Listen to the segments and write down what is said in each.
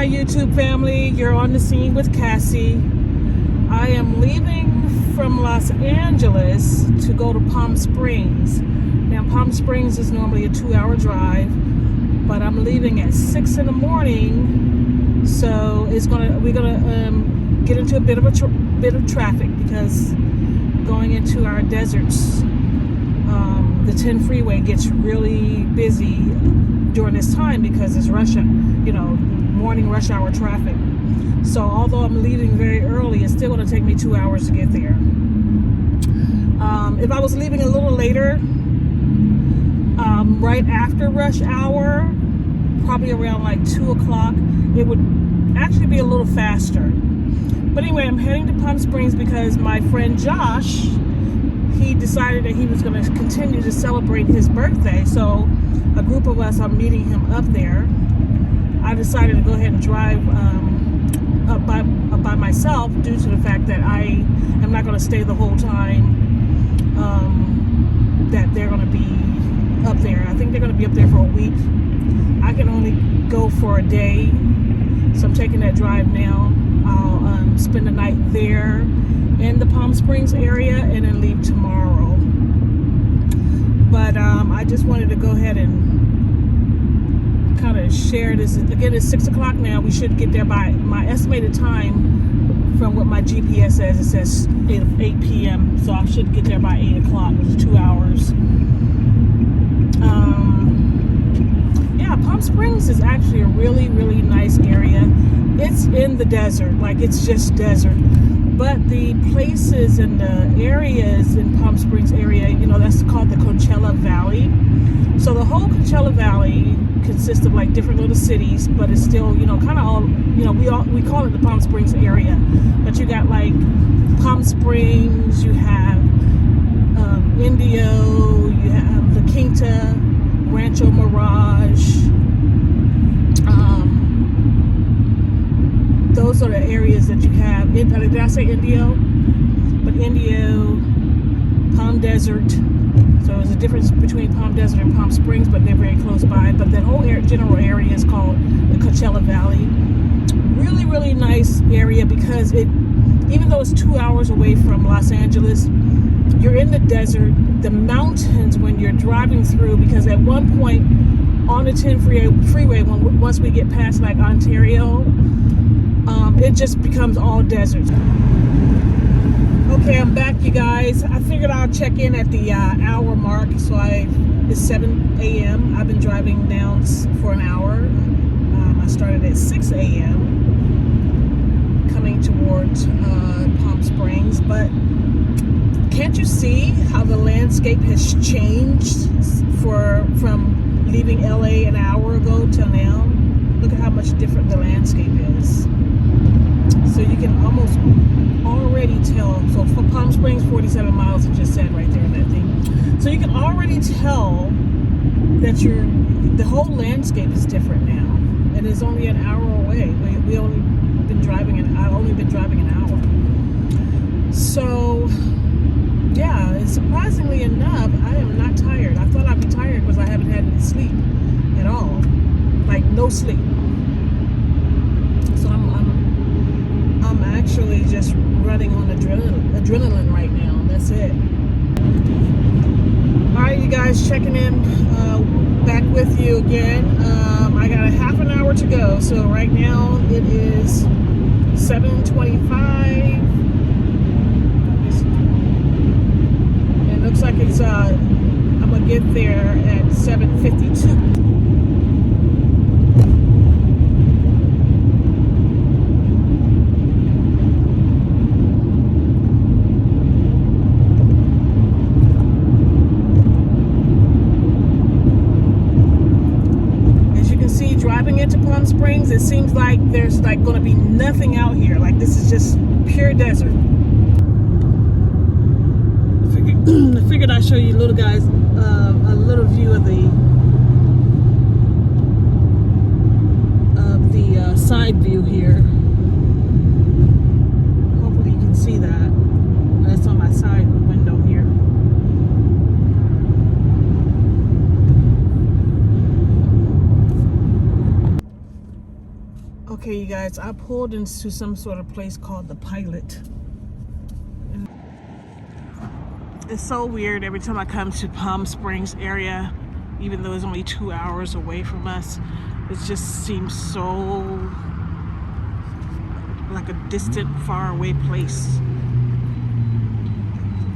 my YouTube family. You're on the scene with Cassie. I am leaving from Los Angeles to go to Palm Springs. Now, Palm Springs is normally a 2-hour drive, but I'm leaving at 6 in the morning, so we're gonna get into a bit of traffic because going into our deserts, the 10 freeway gets really busy during this time because it's morning rush hour traffic. So although I'm leaving very early, it's still going to take me 2 hours to get there. If I was leaving a little later, right after rush hour, probably around like 2 o'clock, it would actually be a little faster. But anyway, I'm heading to Palm Springs because my friend Josh, he decided that he was going to continue to celebrate his birthday. So a group of us are meeting him up there. I decided to go ahead and drive up by myself due to the fact that I am not going to stay the whole time that they're going to be up there. I think they're going to be up there for a week. I can only go for a day, so I'm taking that drive now. I'll spend the night there in the Palm Springs area and then leave tomorrow. But I just wanted to go ahead and kind of share this. Again, it's 6 o'clock now. We should get there by my estimated time from what my GPS says. It says 8 p.m. So I should get there by 8 o'clock, which is 2 hours. Yeah, Palm Springs is actually a really, really nice area. It's in the desert, like it's just desert. But the places and the areas in Palm Springs area, that's called the Coachella Valley. So the whole Coachella Valley consists of like different little cities, but it's still, kind of all, we call it the Palm Springs area. But you got like Palm Springs, you have Indio, you have La Quinta, Rancho Mirage. Those are the areas that you have. Did I say Indio? But Indio, Palm Desert. So there's a difference between Palm Desert and Palm Springs, but they're very close by. But that whole general area is called the Coachella Valley. Really, really nice area because even though it's 2 hours away from Los Angeles, you're in the desert, the mountains when you're driving through, because at one point on the 10 freeway, once we get past like Ontario, it just becomes all desert. Okay, I'm back, you guys. I figured I'll check in at the hour mark. So it's 7 a.m. I've been driving now for an hour. I started at 6 a.m. coming towards Palm Springs. But can't you see how the landscape has changed from leaving LA an hour ago till now? Look at how much different the landscape is. So you can almost already tell. So for Palm Springs, 47 miles, it just said right there in that thing. So you can already tell that the whole landscape is different now, and it's only an hour away. I've only been driving an hour. So yeah, and surprisingly enough, I am not tired. I thought I'd be tired because I haven't had any sleep at all, like no sleep. So I'm actually just running on adrenaline right now. That's it. All right, you guys, checking in, back with you again. I got a half an hour to go. So right now it is 7:25. It looks like it's I'm gonna get there at 7:52. Driving into Palm Springs, it seems like there's like going to be nothing out here. Like this is just pure desert. I figured I'd show you little guys a little view of the side view here. Hopefully you can see that. That's on my side window here. Okay, you guys, I pulled into some sort of place called the Pilot. It's so weird every time I come to Palm Springs area, even though it's only 2 hours away from us. It just seems so like a distant, far away place.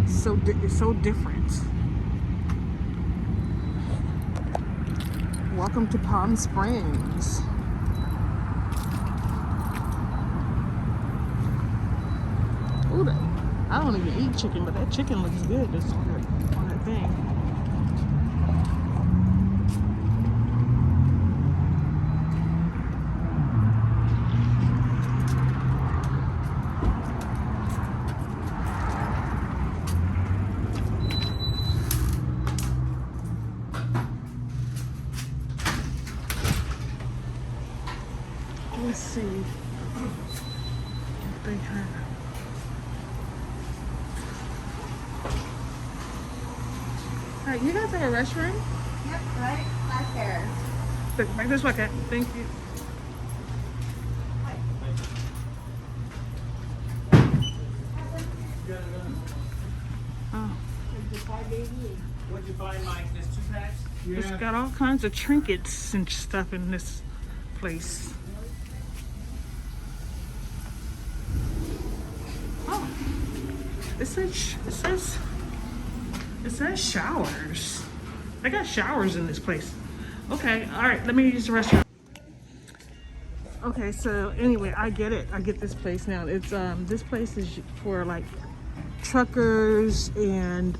It's so different. Welcome to Palm Springs. Ooh, I don't even eat chicken, but that chicken looks good. It's on that thing. Let's see what they have. Alright, you guys have a restroom? Yep, right back there. Right this way, okay. Thank you. Oh. What'd you find, Mike? There's 2 packs? It's got all kinds of trinkets and stuff in this place. Oh, it says showers. They got showers in this place. Okay, all right, let me use the restroom. Okay, so anyway, I get it. I get this place now. It's this place is for like truckers and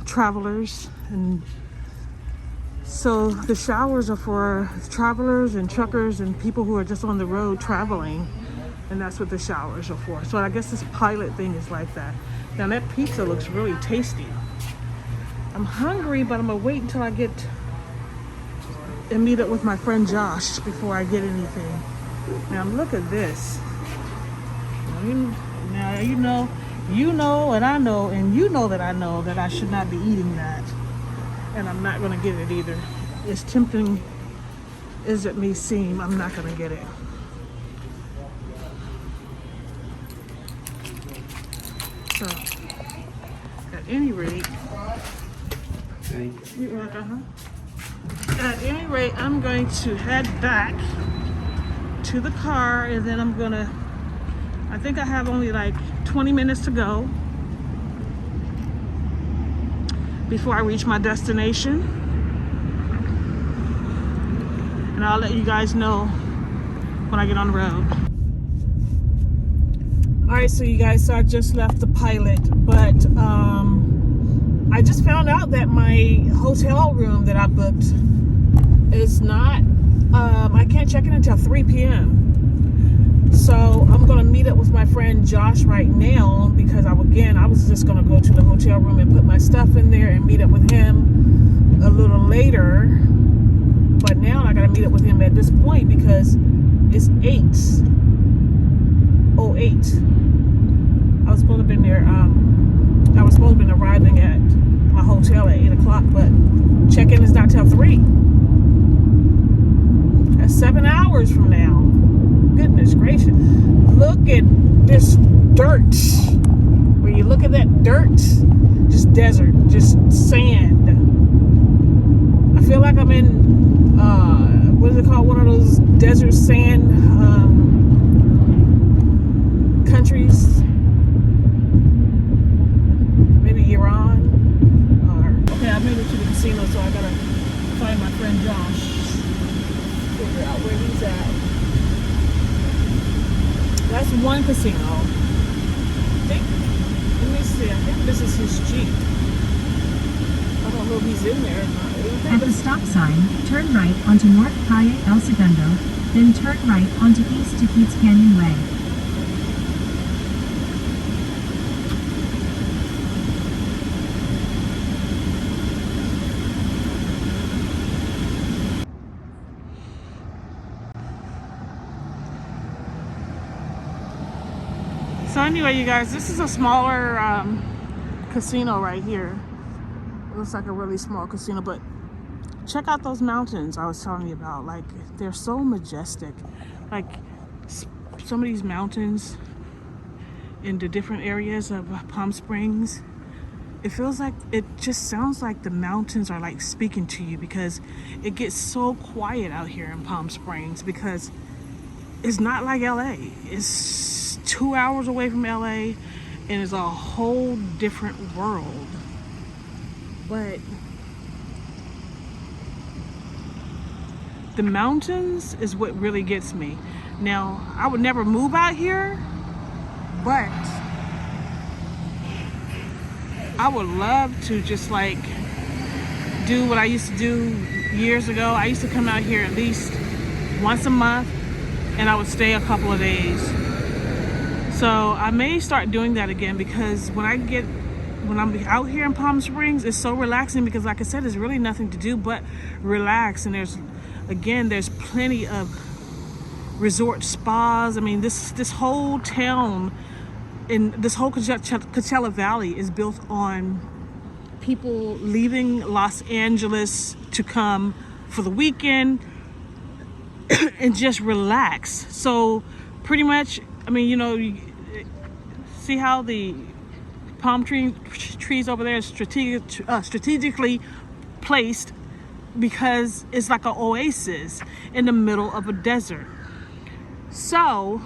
travelers, and so the showers are for travelers and truckers and people who are just on the road traveling, and that's what the showers are for. So I guess this Pilot thing is like that. Now that pizza looks really tasty. I'm hungry, but I'm gonna wait until I get and meet up with my friend Josh before I get anything. Now look at this. Now you know, and I know, and you know that I know that I should not be eating that, and I'm not gonna get it either. As tempting as it may seem, I'm not gonna get it. So, at any rate, at any rate, I'm going to head back to the car, and then I think I have only like 20 minutes to go before I reach my destination, and I'll let you guys know when I get on the road. All right, so you guys, so I just left the Pilot, but I just found out that my hotel room that I booked is not, I can't check in until 3 p.m. So I'm gonna meet up with my friend Josh right now, because I was just gonna go to the hotel room and put my stuff in there and meet up with him a little later. But now I gotta meet up with him at this point because it's 8:08. I was supposed to have been there. I was supposed to have been arriving at my hotel at 8 o'clock, but check-in is not till 3. That's 7 hours from now. Goodness gracious. Look at this dirt. When you look at that dirt, just desert, just sand. I feel like I'm in, what is it called? One of those desert sand countries. Maybe Iran. Okay, I made it to the casino, so I gotta find my friend Josh. Figure out where he's at. That's one casino. Let me see. I think this is his Jeep. I don't know if he's in there or not. At the stop sign, turn right onto North Calle El Segundo, then turn right onto East to Keats Canyon Way. So anyway, you guys, this is a smaller casino right here. It looks like a really small casino, but check out those mountains I was telling you about. Like, they're so majestic. Like, some of these mountains in the different areas of Palm Springs, it feels like, it just sounds like the mountains are like speaking to you, because it gets so quiet out here in Palm Springs, because it's not like LA. It's 2 hours away from LA, and it's a whole different world. But the mountains is what really gets me. Now, I would never move out here, but I would love to just like do what I used to do years ago. I used to come out here at least once a month, and I would stay a couple of days. So I may start doing that again, because when I'm out here in Palm Springs, it's so relaxing, because like I said, there's really nothing to do but relax. And there's plenty of resort spas. I mean, this whole town in this whole Coachella Valley is built on people leaving Los Angeles to come for the weekend and just relax. So pretty much, I mean, you know, you see how the palm trees over there is strategically placed, because it's like an oasis in the middle of a desert. So,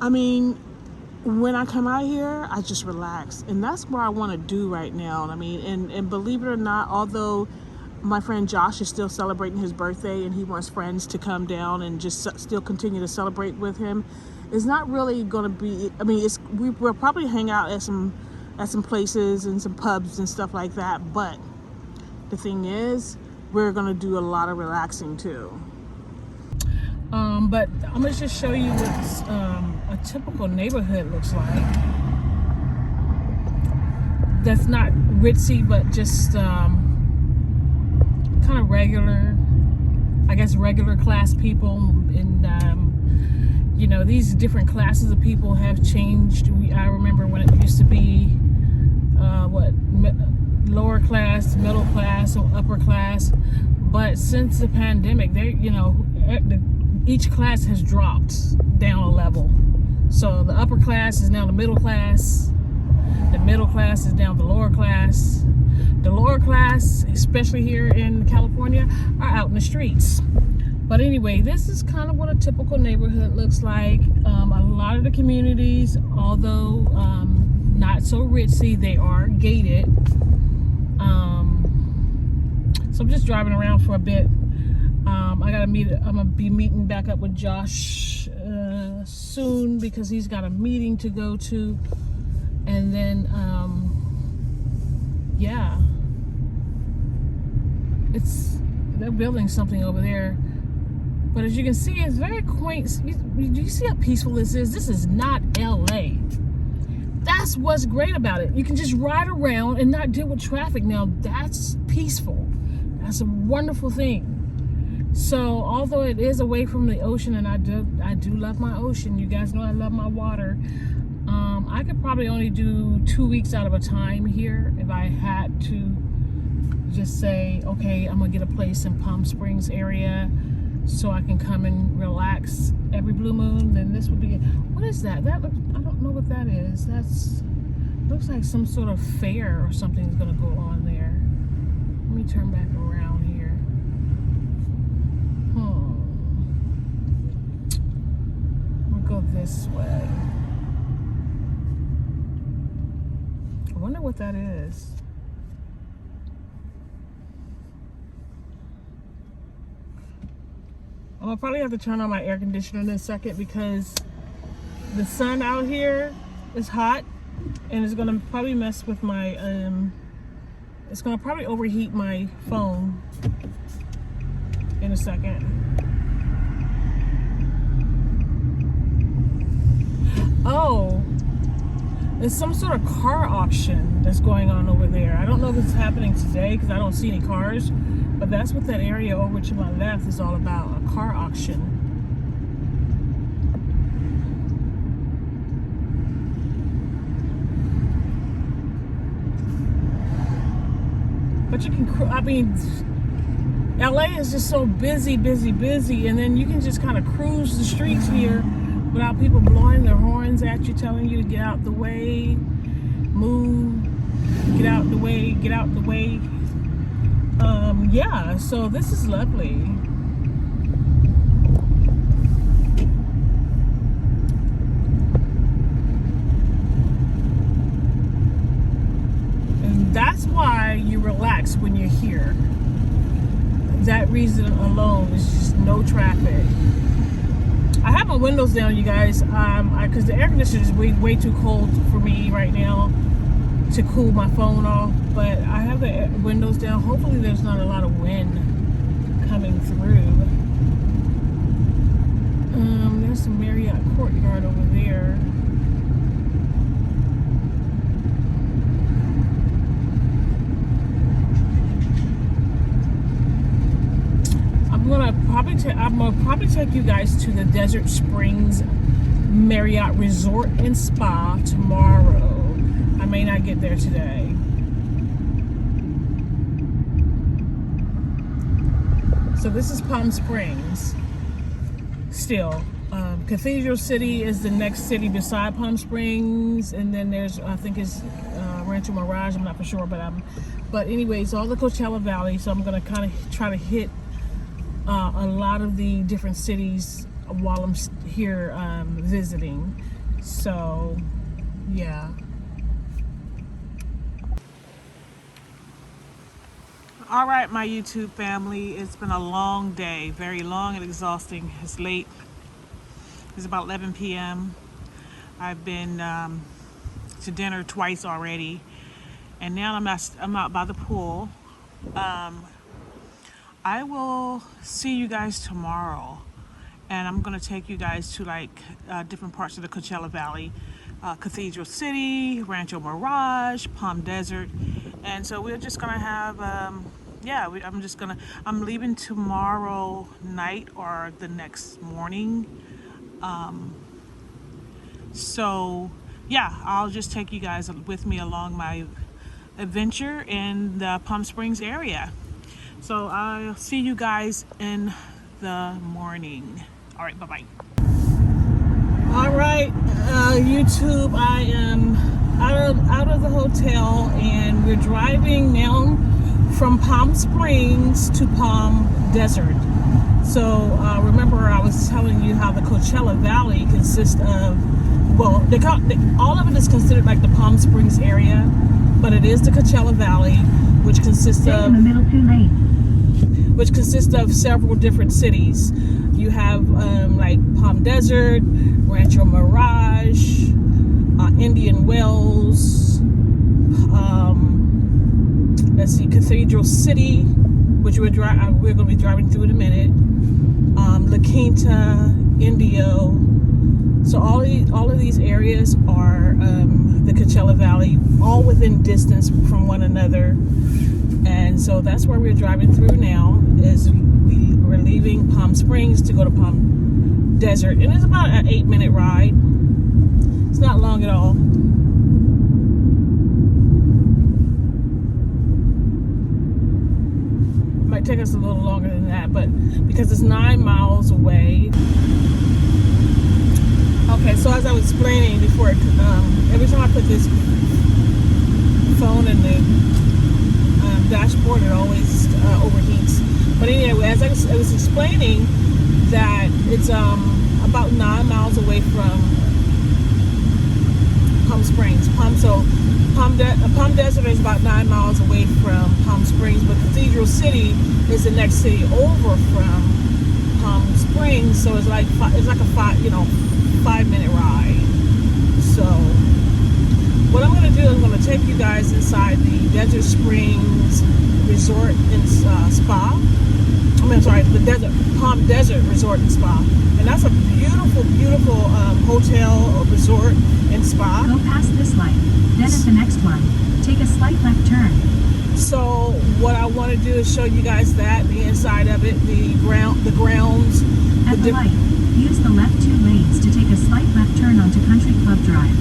I mean, when I come out here, I just relax, and that's what I want to do right now. I mean, and believe it or not, although my friend Josh is still celebrating his birthday and he wants friends to come down and just still continue to celebrate with him, it's not really going to be, I mean, we'll probably hang out at some places and some pubs and stuff like that, but the thing is, we're going to do a lot of relaxing too. But I'm going to just show you what a typical neighborhood looks like. That's not ritzy, but just kind of regular, I guess, regular class people. And you know, these different classes of people have changed. I remember when it used to be lower class, middle class, or upper class. But since the pandemic, each class has dropped down a level. So the upper class is now the middle class. The middle class is now the lower class. The lower class, especially here in California, are out in the streets. But anyway, this is kind of what a typical neighborhood looks like. A lot of the communities, although not so ritzy, they are gated. So I'm just driving around for a bit. I'm gonna be meeting back up with Josh soon, because he's got a meeting to go to. And then, yeah, they're building something over there. But as you can see, it's very quaint. You see how peaceful this is? This is not LA. That's what's great about it. You can just ride around and not deal with traffic. Now, that's peaceful. That's a wonderful thing. So, although it is away from the ocean, and I do love my ocean. You guys know I love my water. I could probably only do 2 weeks out of a time here if I had to just say, okay, I'm gonna get a place in Palm Springs area so I can come and relax every blue moon. Then this would be it. What is that? I don't know what that is. Looks like some sort of fair or something is gonna go on there. Let me turn back around here. We'll go this way. I wonder what that is. I'll probably have to turn on my air conditioner in a second, because the sun out here is hot, and it's gonna probably mess with my it's gonna probably overheat my phone in a second. Oh, there's some sort of car auction that's going on over there. I don't know if it's happening today, because I don't see any cars, but that's what that area over to my left is all about, a car auction. But but you can, I mean, LA is just so busy, and then you can just kind of cruise the streets here without people blowing their horns at you, telling you to get out the way, move, get out the way, get out the way. Yeah, so this is lovely. And that's why you relax when you're here. That reason alone is just no traffic. I have my windows down, you guys, because the air conditioner is way too cold for me right now to cool my phone off. But I have the windows down. Hopefully there's not a lot of wind coming through. There's some Marriott courtyard over there. I'm gonna probably take you guys to the Desert Springs Marriott Resort and Spa tomorrow. I may not get there today. So this is Palm Springs. Still, Cathedral City is the next city beside Palm Springs, and then there's, I think it's Rancho Mirage. I'm not for sure, but anyways, all the Coachella Valley. So I'm gonna kind of try to hit a lot of the different cities while I'm here visiting. So yeah. All right, my YouTube family, it's been a long day, very long and exhausting. It's late. It's about 11 p.m. I've been to dinner twice already, and now I'm out by the pool. I will see you guys tomorrow, and I'm gonna take you guys to like different parts of the Coachella Valley, Cathedral City, Rancho Mirage, Palm Desert, and so we're just gonna have I'm leaving tomorrow night or the next morning. So yeah, I'll just take you guys with me along my adventure in the Palm Springs area. So I'll see you guys in the morning. All right, bye-bye. All right, YouTube, I am out of the hotel, and we're driving now from Palm Springs to Palm Desert. So remember, I was telling you how the Coachella Valley consists of, well, all of it is considered like the Palm Springs area, but it is the Coachella Valley, which consists of in the middle 2 lanes. Which consists of several different cities. You have like Palm Desert, Rancho Mirage, Indian Wells, let's see, Cathedral City, which we're going to be driving through in a minute, La Quinta, Indio. So all of these areas are the Coachella Valley, all within distance from one another. And so that's where we're driving through now, is we're leaving Palm Springs to go to Palm Desert. And it's about an 8-minute ride. It's not long at all. It might take us a little longer than that, but because it's 9 miles away. Okay, so as I was explaining before, every time I put this phone in the dashboard, it always overheats. But anyway, as I was explaining, that it's about 9 miles away from Palm Springs. Palm Desert is about 9 miles away from Palm Springs, but Cathedral City is the next city over from Palm Springs. So it's like a 5-minute ride. So what I'm going to do is I'm going to take you guys inside the Desert Springs Resort and Spa. The Palm Desert Resort and Spa. And that's a beautiful, beautiful hotel or resort and spa. Go past this light. Then at the next one, take a slight left turn. So what I want to do is show you guys that, the inside of it, the grounds. At the light, use the left 2 lanes to take a slight left turn onto Country Club Drive.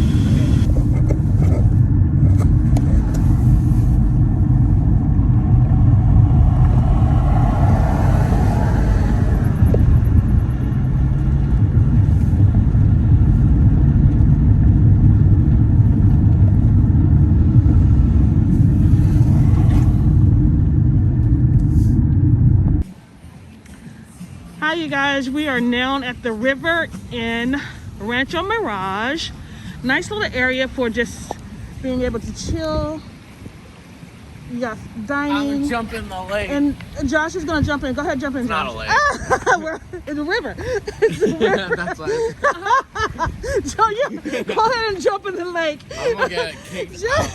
Hi, you guys. We are now at the river in Rancho Mirage. Nice little area for just being able to chill. You got dining. I'm gonna jump in the lake. And Josh is gonna jump in. Go ahead, jump in. It's not Josh. a lake. It's a river. It's a Yeah, river. that's why. So you go ahead and jump in the lake. I'm gonna get kicked out.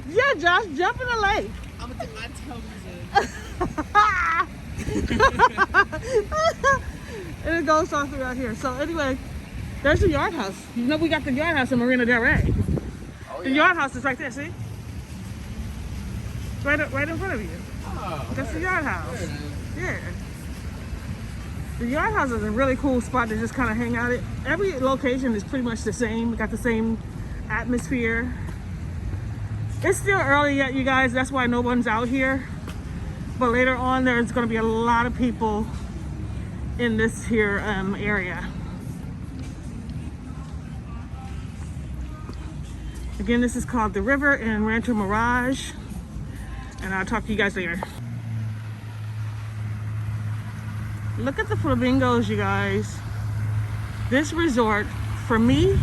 Yeah, Josh, jump in the lake. I'm gonna get my toes And it goes all throughout here. So anyway, there's the yard house. You know we got the yard house in Marina Del Rey. Oh, The yard house is right there, see? Right in front of you. Oh, That's the yard house. there it is. Yeah. The yard house is a really cool spot to just kind of hang out at. Every location is pretty much the same. We got the same atmosphere. It's still early yet, you guys. That's why no one's out here. But later on, there's going to be a lot of people in this here area. Again, this is called The River in Rancho Mirage. And I'll talk to you guys later. Look at the flamingos, you guys. This resort, for me,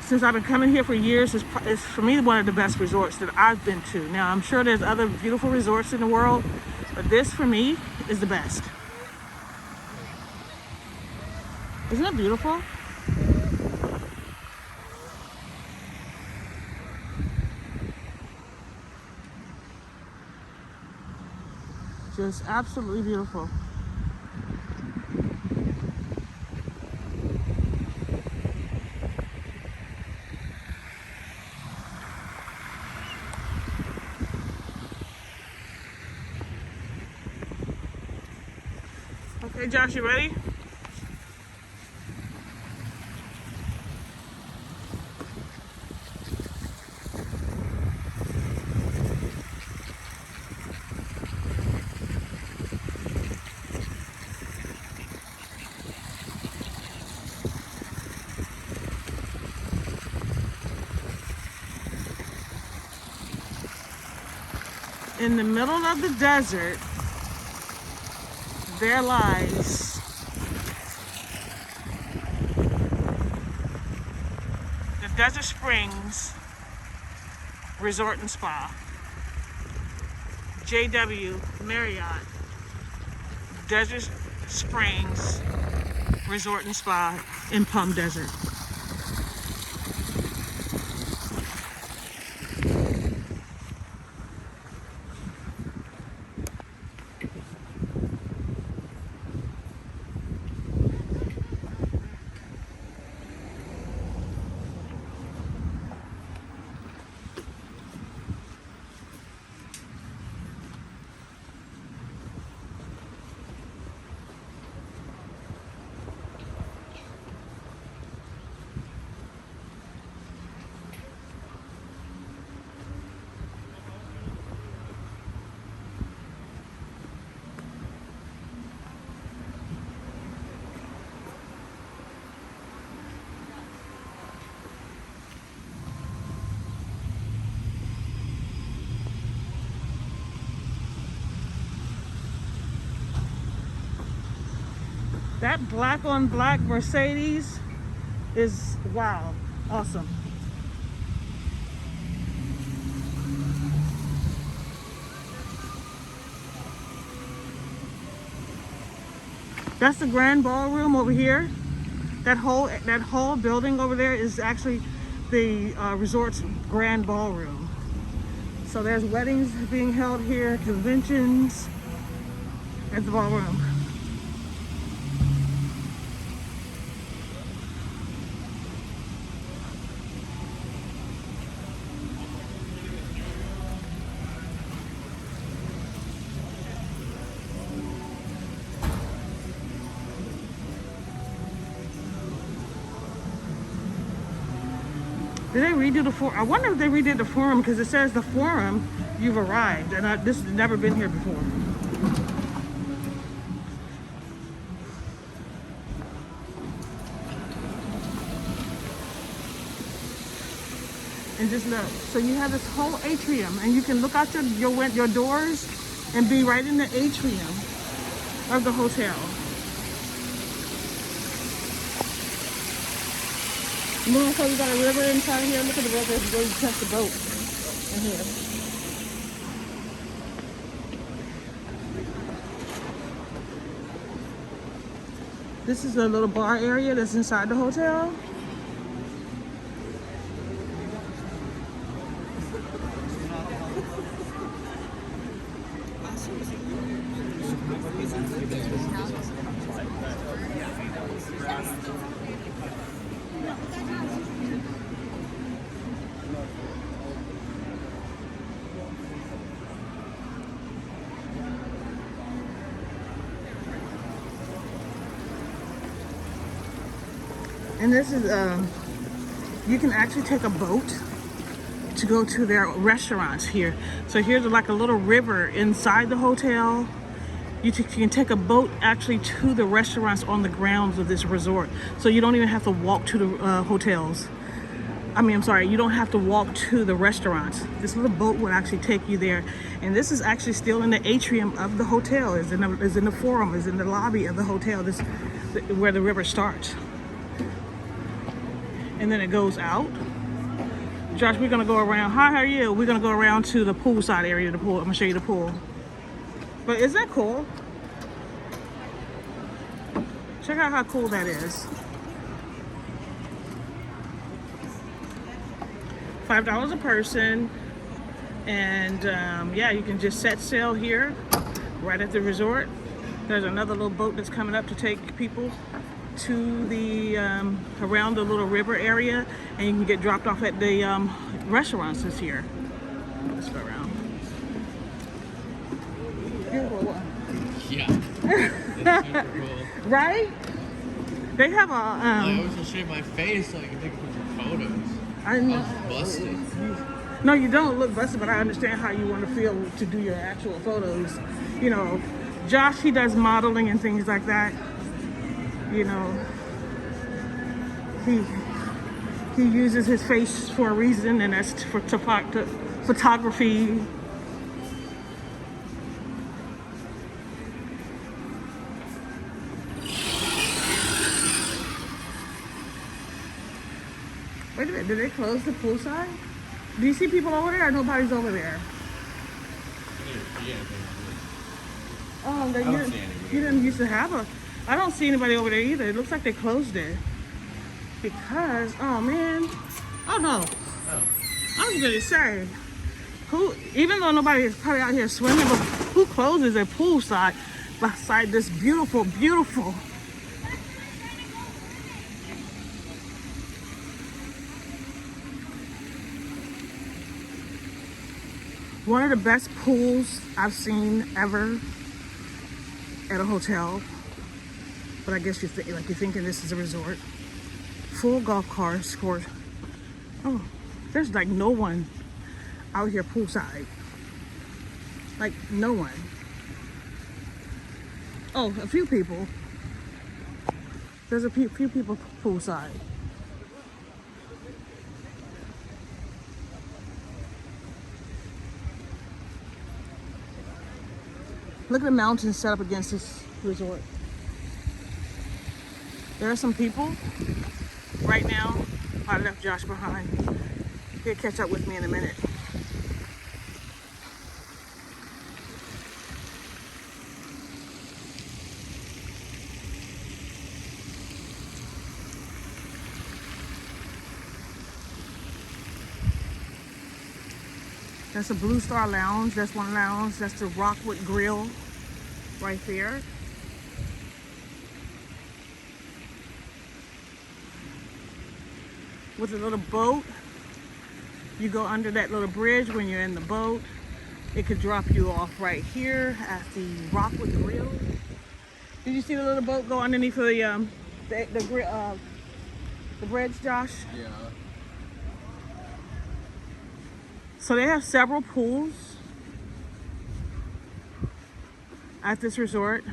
since I've been coming here for years, is for me one of the best resorts that I've been to. Now, I'm sure there's other beautiful resorts in the world, but this, for me, is the best. Isn't it beautiful? Just absolutely beautiful. Okay, Josh, you ready? In the middle of the desert, there lies the Desert Springs Resort and Spa. JW Marriott Desert Springs Resort and Spa in Palm Desert. That black on black Mercedes is, wow, awesome. That's the grand ballroom over here. That whole building over there is actually the resort's grand ballroom. So there's weddings being held here, conventions at the ballroom. Did they redo the forum? I wonder if they redid the forum because it says the forum, you've arrived, and this has never been here before. And just look, so you have this whole atrium, and you can look out your doors and be right in the atrium. of the hotel. Look, so we got a river inside here. Look at the river. Go test the boat in here. This is a little bar area that's inside the hotel. And this is, you can actually take a boat to go to their restaurants here. So here's like a little river inside the hotel. You can take a boat actually to the restaurants on the grounds of this resort. So you don't even have to walk to the hotels. I'm sorry, you don't have to walk to the restaurants. This little boat will actually take you there. And this is actually still in the atrium of the hotel. Is in the forum, is in the lobby of the hotel. This where the river starts. And then it goes out. Josh, we're gonna go around. Hi, how are you? We're gonna go around to the poolside area of the pool. I'm gonna show you the pool. But isn't that cool? Check out how cool that is. $5 a person. And yeah, you can just set sail here right at the resort. There's another little boat that's coming up to take people to the around the little river area, and you can get dropped off at the restaurants this here. Let's go around. Beautiful one. Yeah. That's super cool. Right? They have a I always just shave my face so I can take a bunch of photos. I know. I was busted. No, you don't look busted, but I understand how you want to feel to do your actual photos. You know, Josh, he does modeling and things like that. You know, he uses his face for a reason, and that's for photography. Wait a minute, did they close the poolside? Do you see people over there or nobody's over there? Oh, you didn't used to have a... I don't see anybody over there either. It looks like they closed it. Because, oh man. Oh no. I was gonna say, even though nobody is probably out here swimming, but who closes a poolside beside this beautiful, beautiful... One of the best pools I've seen ever at a hotel. But I guess you're thinking this is a resort. Full golf course. Oh, there's like no one out here poolside. Like no one. Oh, a few people. There's a few people poolside. Look at the mountains set up against this resort. There are some people right now. I left Josh behind. He'll catch up with me in a minute. That's a Blue Star Lounge. That's one lounge. That's the Rockwood Grill right there. With a little boat. You go under that little bridge when you're in the boat. It could drop you off right here at the Rockwood Grill. Did you see the little boat go underneath the bridge, Josh? Yeah. So they have several pools at this resort.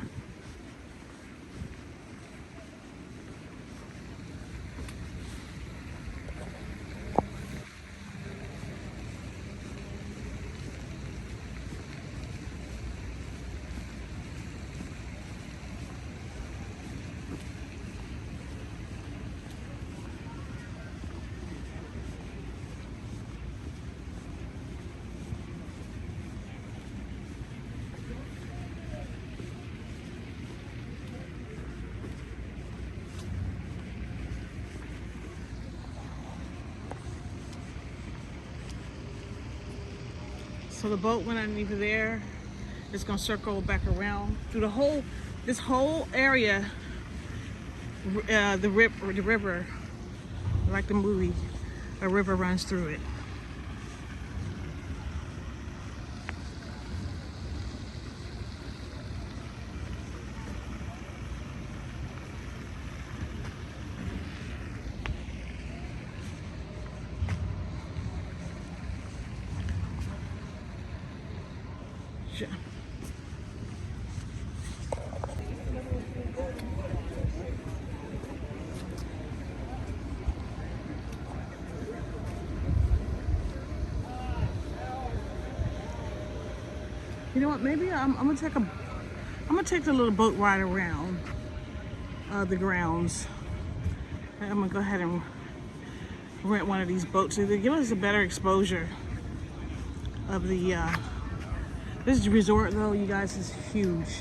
So the boat went underneath there. It's gonna circle back around through this whole area. The river, like the movie, a river runs through it. Sure. You know what? Maybe I'm gonna take the little boat ride around the grounds. I'm gonna go ahead and rent one of these boats. They give us a better exposure of the. This resort, though, you guys, is huge.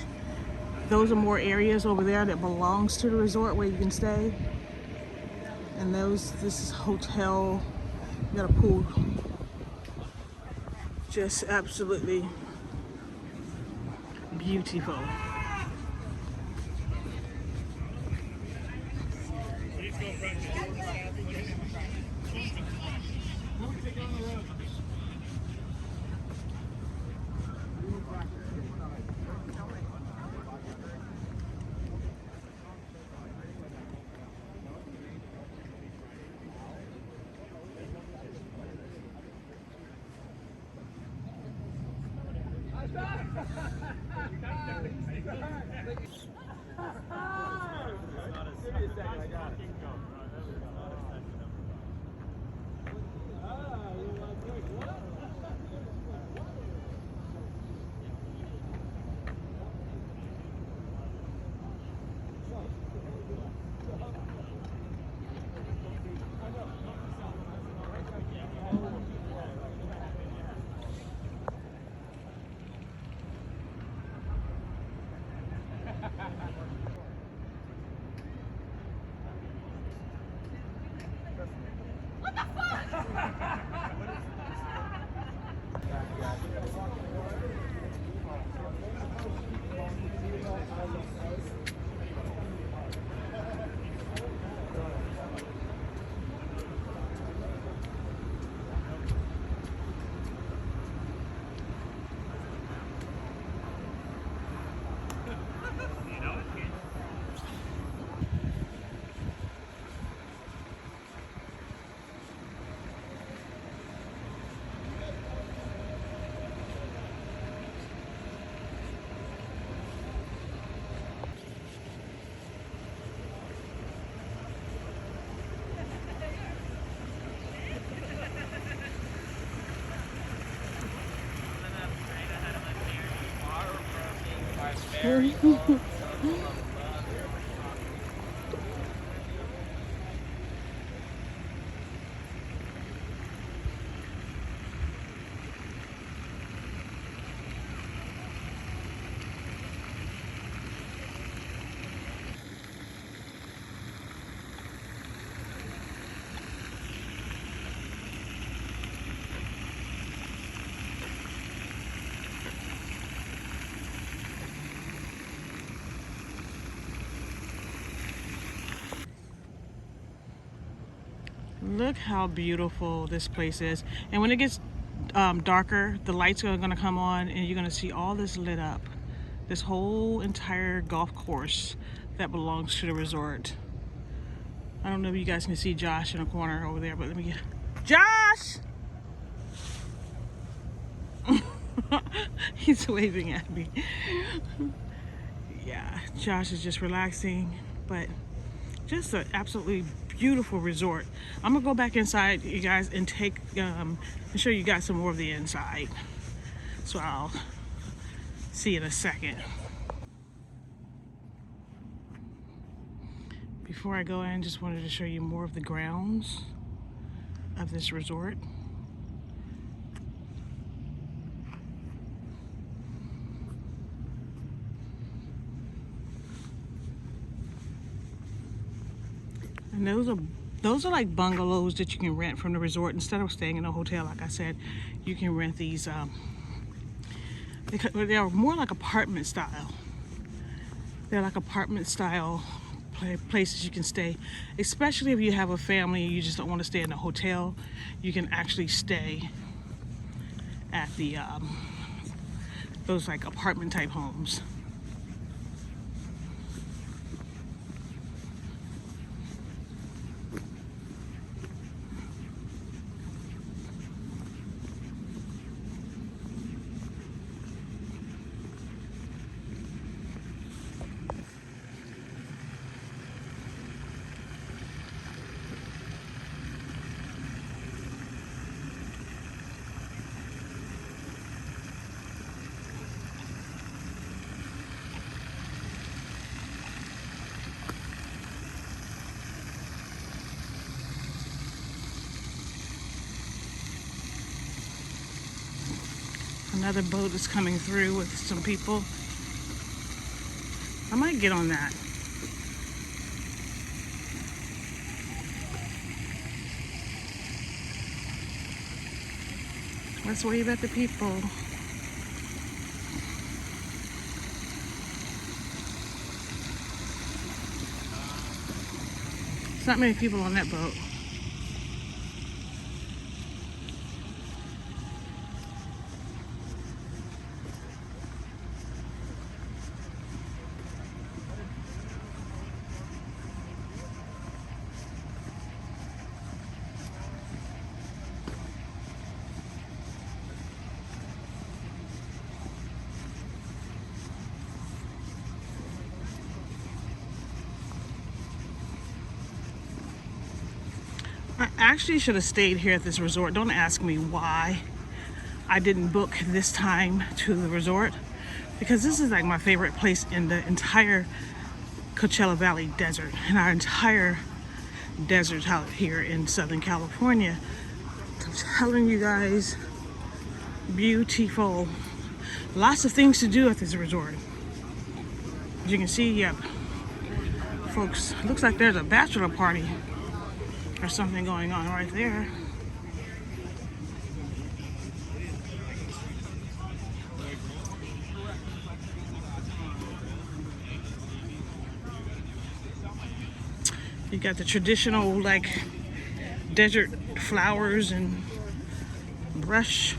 Those are more areas over there that belongs to the resort where you can stay. And this is hotel. You got a pool. Just absolutely beautiful. Look how beautiful this place is. And when it gets darker, the lights are gonna come on and you're gonna see all this lit up. This whole entire golf course that belongs to the resort. I don't know if you guys can see Josh in the corner over there, but let me get... Josh! He's waving at me. Yeah, Josh is just relaxing, but just an absolutely beautiful resort. I'm gonna go back inside, you guys, and and show you guys some more of the inside. So I'll see you in a second. Before I go in, just wanted to show you more of the grounds of this resort. And those are like bungalows that you can rent from the resort. Instead of staying in a hotel, like I said, you can rent these They're more like apartment style. They're like apartment style places you can stay, especially if you have a family and you just don't want to stay in a hotel. You can actually stay at the those like apartment type homes. Another boat is coming through with some people. I might get on that. Let's wave at the people. There's not many people on that boat. I actually should have stayed here at this resort. Don't ask me why I didn't book this time to the resort, because this is like my favorite place in the entire Coachella Valley desert, and our entire desert out here in Southern California. I'm telling you guys, beautiful. Lots of things to do at this resort. As you can see, yep, folks, looks like there's a bachelor party or something going on right there. You got the traditional like desert flowers and brush.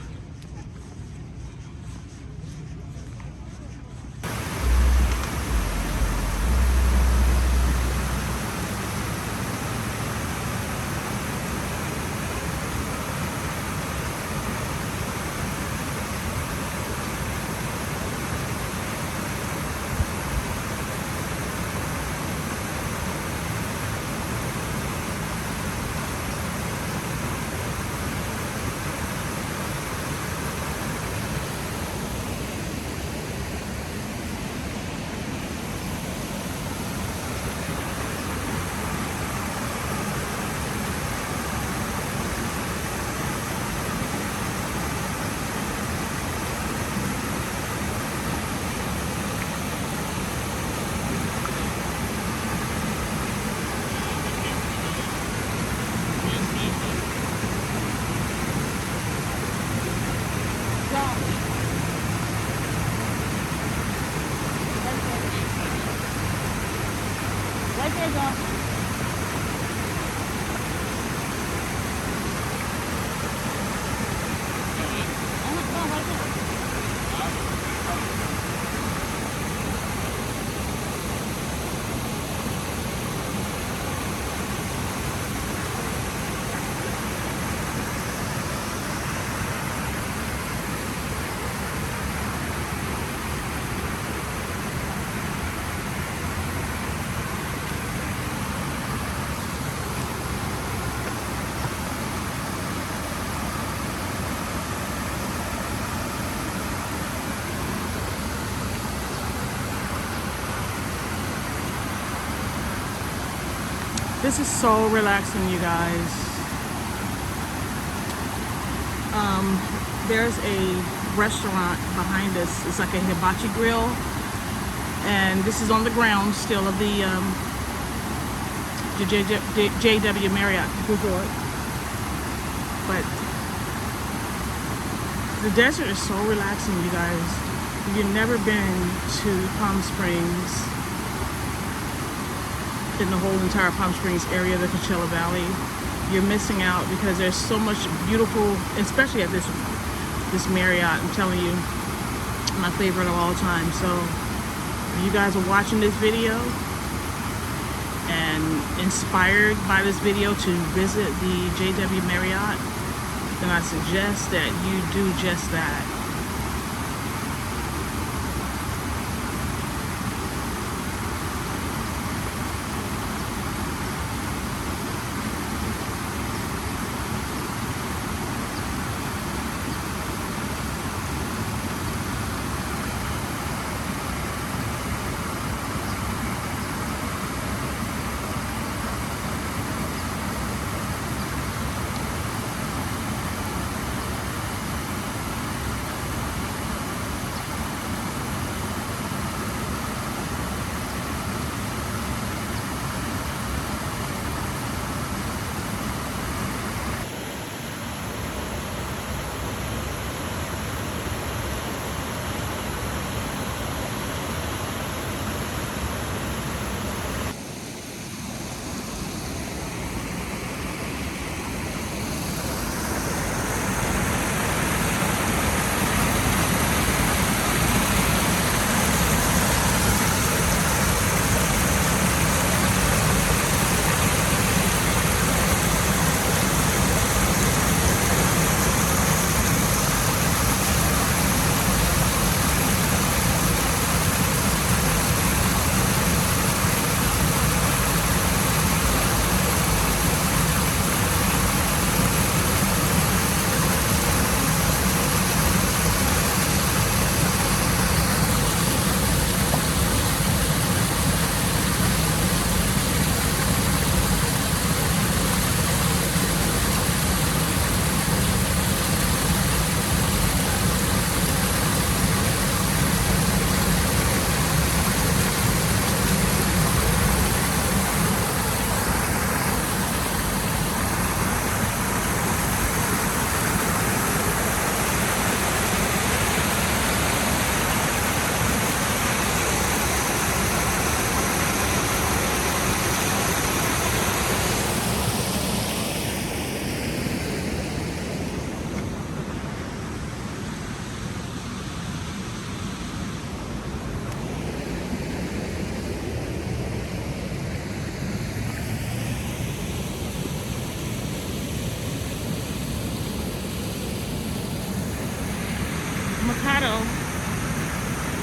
Right there, John. This is so relaxing, you guys. There's a restaurant behind us. It's like a hibachi grill, and this is on the ground still of the JW Marriott resort. But the desert is so relaxing, you guys. If you've never been to Palm Springs, in the whole entire Palm Springs area, the Coachella Valley, you're missing out because there's so much beautiful, especially at this Marriott. I'm telling you, my favorite of all time. So if you guys are watching this video and inspired by this video to visit the JW Marriott, then I suggest that you do just that.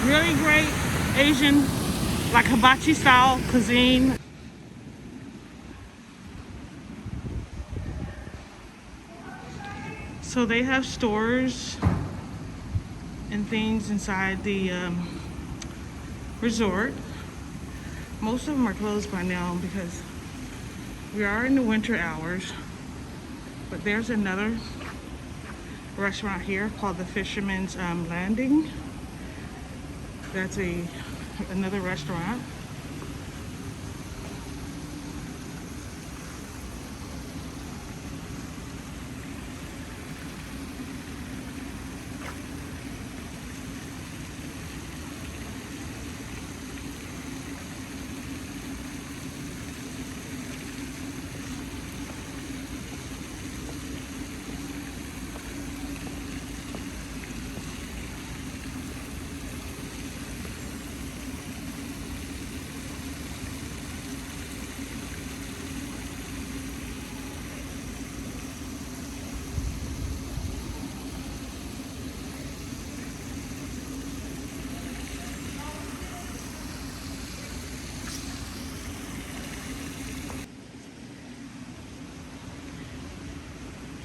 Really great Asian, like hibachi style cuisine. So they have stores and things inside the resort. Most of them are closed by now because we are in the winter hours. But there's another restaurant here called the Fisherman's Landing. That's another restaurant.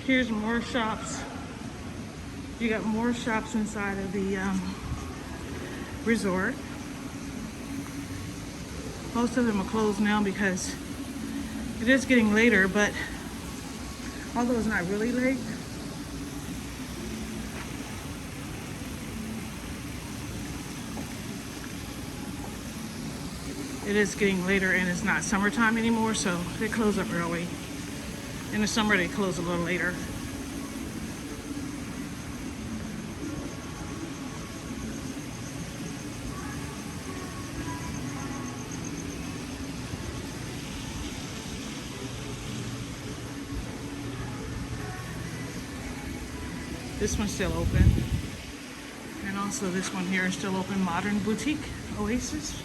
Here's more shops. You got more shops inside of the resort. Most of them are closed now because it is getting later, but although it's not really late, it is getting later and it's not summertime anymore, so they close up early. In the summer, they close a little later. This one's still open. And also this one here is still open, Modern Boutique Oasis.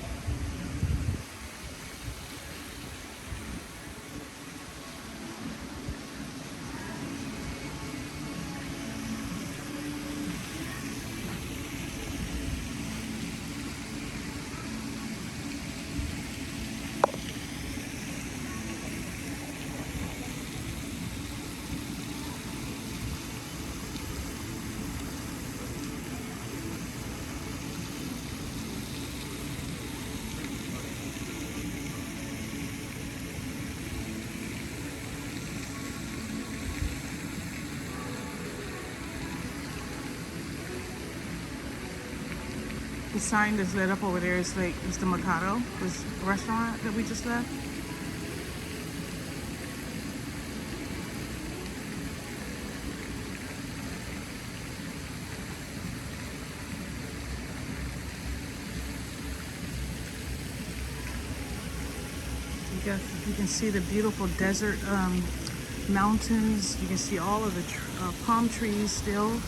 The sign that's lit up over there is like it's the Mikado, this restaurant that we just left. You can see the beautiful desert mountains. You can see all of the palm trees still.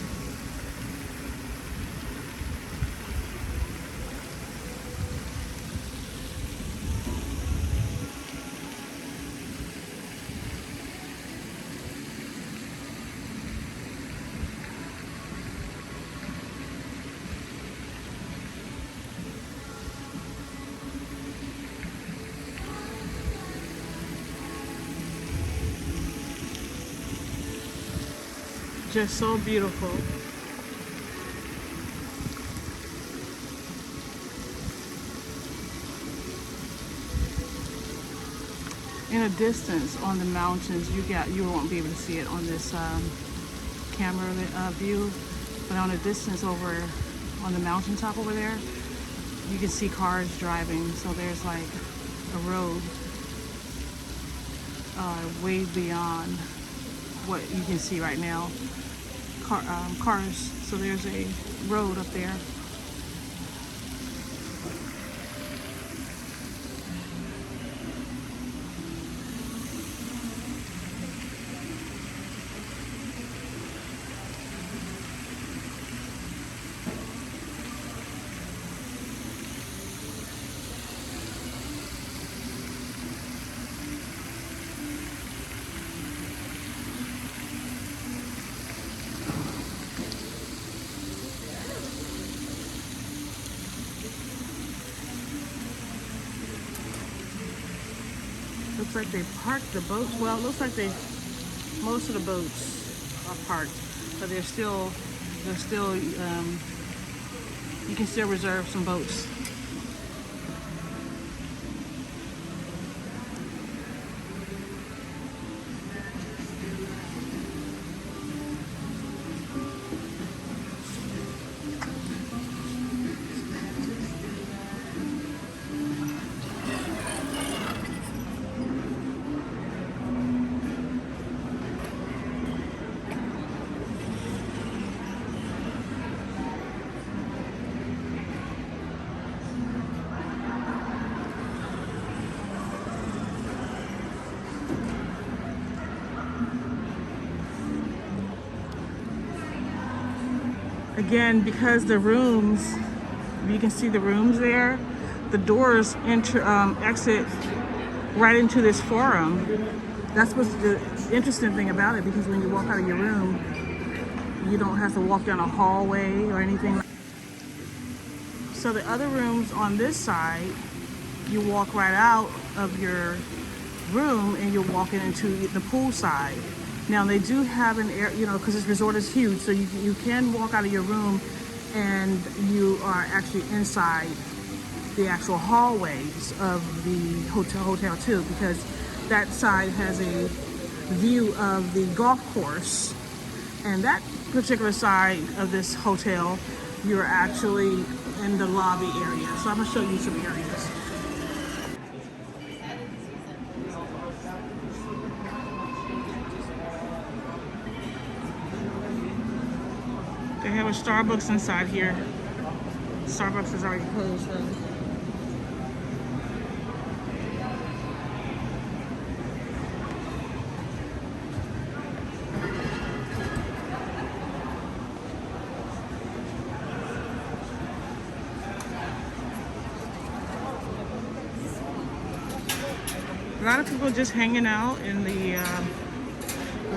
Just so beautiful. In a distance on the mountains, you won't be able to see it on this camera view, but on a distance over on the mountaintop over there, you can see cars driving. So there's like a road way beyond what you can see right now. Cars. So there's a road up there. Looks like they parked the boats. Well, it looks like most of the boats are parked, but they're still, you can still reserve some boats. Again, because the rooms, you can see the rooms there, the doors exit right into this forum. That's what's the interesting thing about it, because when you walk out of your room, you don't have to walk down a hallway or anything. So the other rooms on this side, you walk right out of your room and you're walking into the pool side. Now they do have an air, because this resort is huge, so you can walk out of your room and you are actually inside the actual hallways of the hotel too, because that side has a view of the golf course, and that particular side of this hotel, you're actually in the lobby area. So I'm gonna show you some areas. They have a Starbucks inside here. Starbucks is already closed though. A lot of people just hanging out in the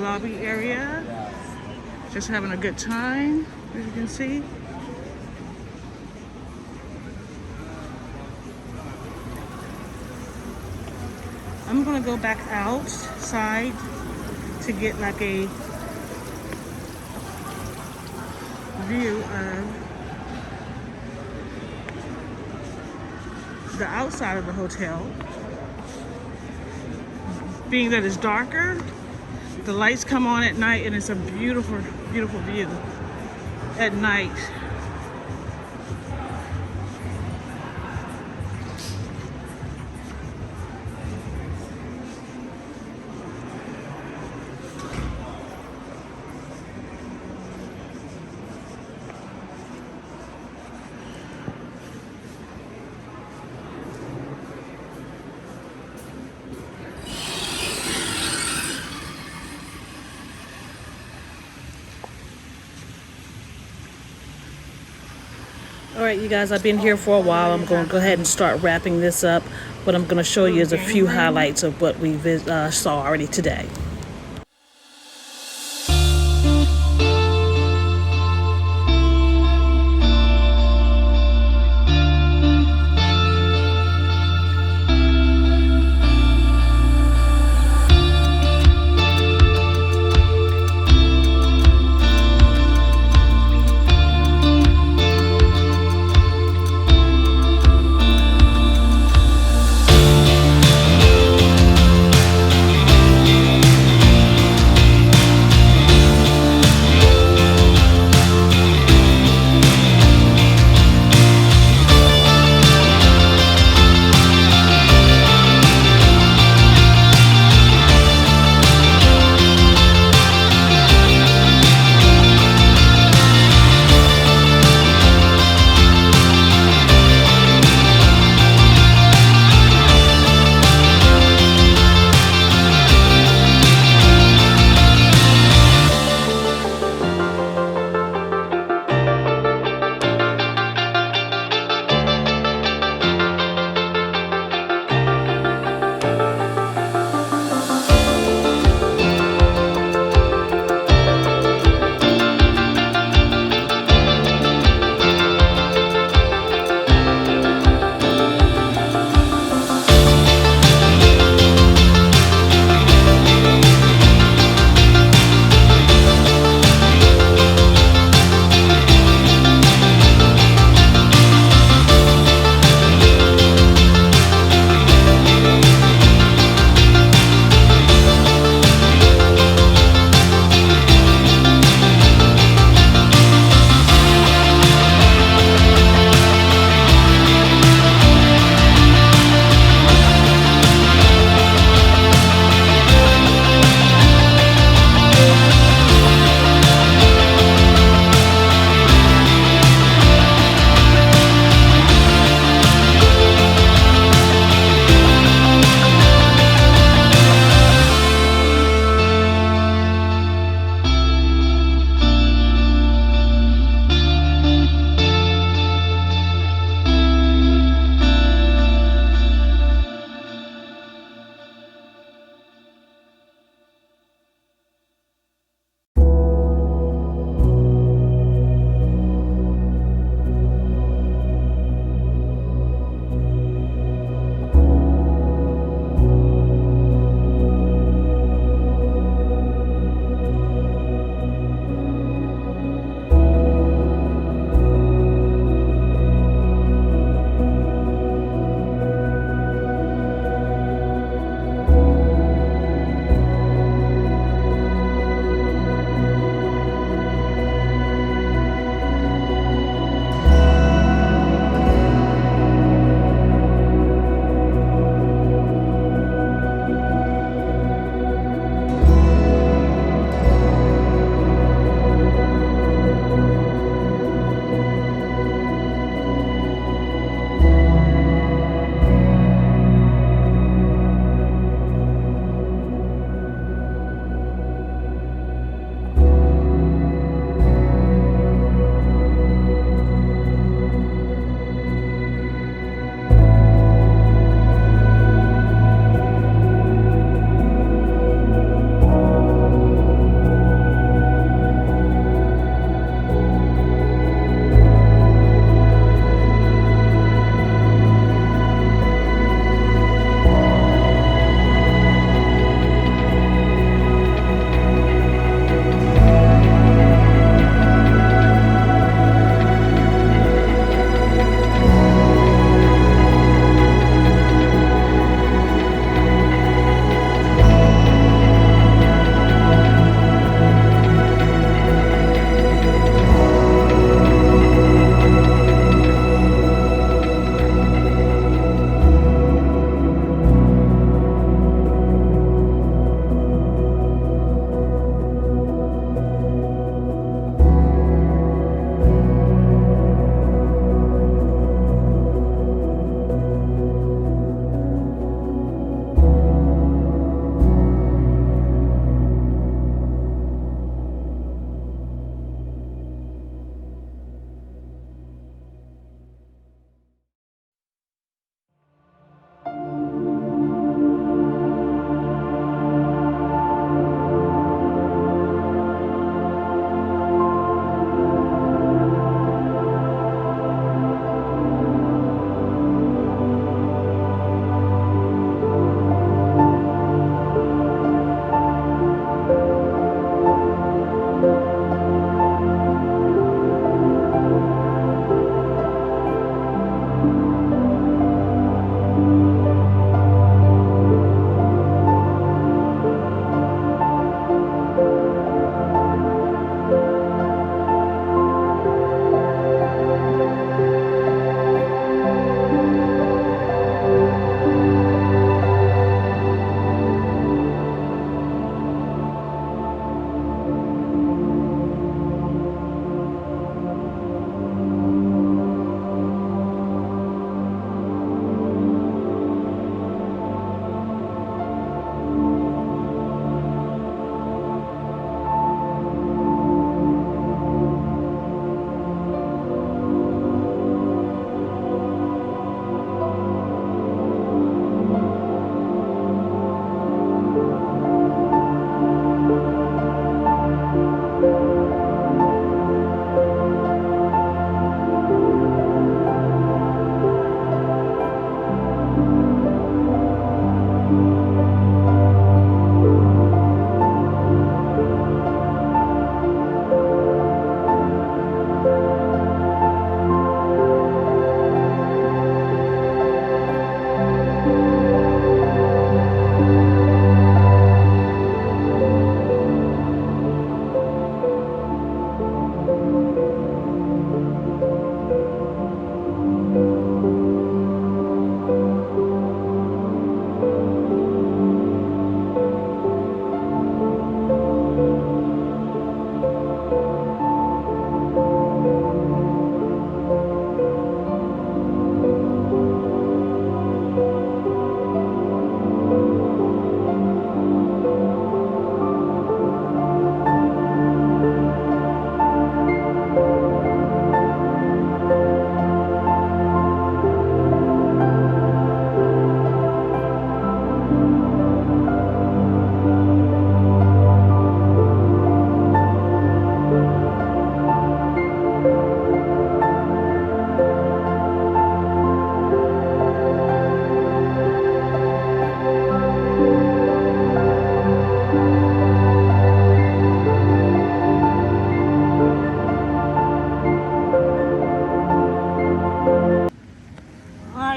lobby area, just having a good time, as you can see. I'm gonna go back outside to get like a view of the outside of the hotel. Being that it's darker, the lights come on at night and it's a beautiful, beautiful view at night. All right, you guys, I've been here for a while. I'm going to go ahead and start wrapping this up. What I'm going to show you is a few highlights of what we saw already today.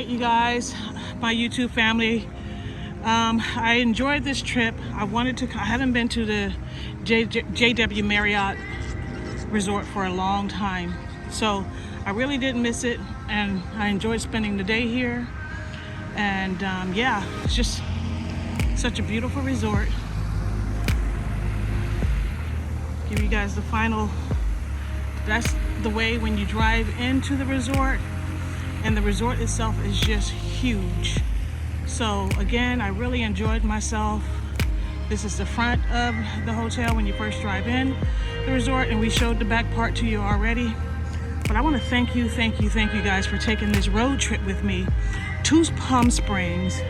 right, you guys, my YouTube family. I enjoyed this trip. I haven't been to the JW Marriott Resort for a long time. So I really didn't miss it, and I enjoyed spending the day here. And yeah, it's just such a beautiful resort. Give you guys the final. That's the way when you drive into the resort, and the resort itself is just huge. So again, I really enjoyed myself. This is the front of the hotel when you first drive in the resort, and we showed the back part to you already. But I want to thank you guys for taking this road trip with me to Palm Springs.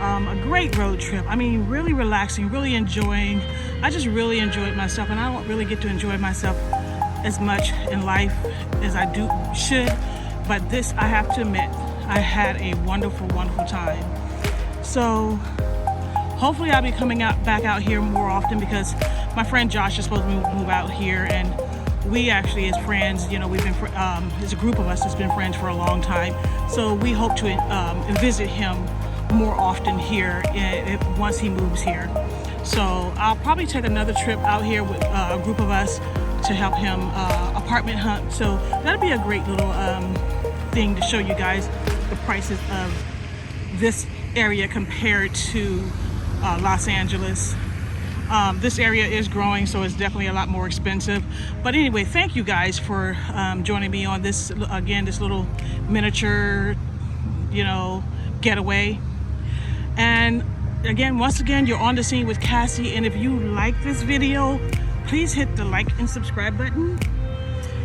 A great road trip. I mean, really relaxing, really enjoying. I just really enjoyed myself, and I don't really get to enjoy myself as much in life as I should. But this, I have to admit, I had a wonderful time. So hopefully I'll be coming back out here more often, because my friend Josh is supposed to move out here, and we actually, as friends, you know, we've been as a group of us has been friends for a long time. So we hope to visit him more often here once he moves here. So I'll probably take another trip out here with a group of us to help him apartment hunt. So that'll be a great little thing to show you guys the prices of this area compared to Los Angeles. This area is growing, so it's definitely a lot more expensive. But anyway, thank you guys for joining me on this, again, this little miniature, you know, getaway. And again, once again, you're on the scene with Cassie. And if you like this video, please hit the like and subscribe button.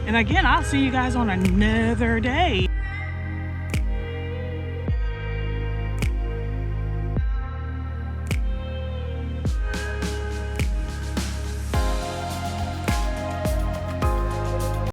And again, I'll see you guys on another day.